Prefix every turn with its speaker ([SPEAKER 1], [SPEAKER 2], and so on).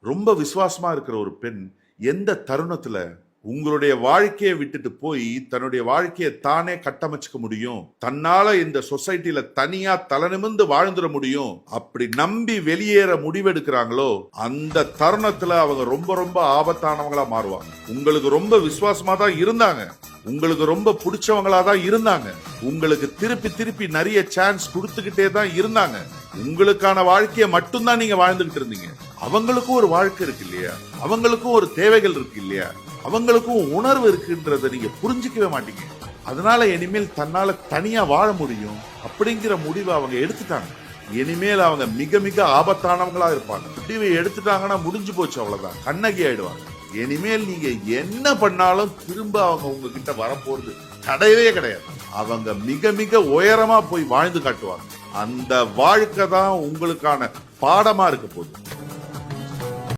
[SPEAKER 1] ரொம்ப விசுவாசமா இருக்கிற ஒரு பெண் எந்த தருணத்துல உங்களுடைய வாழ்க்கையை விட்டுட்டு போய் தன்னுடைய வாழ்க்கையை தானே கட்டமைச்சுக்க முடியும், தன்னால இந்த சொசைட்டில தனியா தலை நிமிர்ந்து வாழ்ந்துட முடியும், அப்படி நம்பி வெளியேற முடிவெடுக்கிறாங்களோ அந்த தருணத்துல அவங்க ரொம்ப ரொம்ப ஆபத்தானவங்களா மாறுவாங்க. உங்களுக்கு ரொம்ப விசுவாசமா தான் இருந்தாங்க, உங்களுக்கு ரொம்ப பிடிச்சவங்களா தான் இருந்தாங்க, உங்களுக்கு திருப்பி திருப்பி நிறைய சான்ஸ் கொடுத்துக்கிட்டே தான் இருந்தாங்க, உங்களுக்கான வாழ்க்கையை மட்டும்தான் நீங்க வாழ்ந்துகிட்டு இருந்தீங்க. அவங்களுக்கும் ஒரு வாழ்க்கை இருக்கு இல்லையா, அவங்களுக்கும் ஒரு தேவைகள் இருக்கு இல்லையா, அவங்களுக்கும் உணர்வு இருக்குன்றத நீங்க புரிஞ்சுக்கவே மாட்டீங்க. அதனால இனிமேல் தன்னால தனியா வாழ முடியும் அப்படிங்கிற முடிவை அவங்க எடுத்துட்டாங்க. இனிமேல் அவங்க மிக மிக ஆபத்தானவங்களா இருப்பாங்க. முடிவை எடுத்துட்டாங்கன்னா முடிஞ்சு போச்சு, அவ்வளவுதான், கண்ணகி ஆயிடுவாங்க. இனிமேல் நீங்க என்ன பண்ணாலும் திரும்ப அவங்க உங்ககிட்ட வரப்போறது கிடையவே கிடையாது. அவங்க மிக மிக உயரமா போய் வாழ்ந்து காட்டுவாங்க. அந்த வாழ்க்கை தான் உங்களுக்கான பாடமா இருக்க போகுது.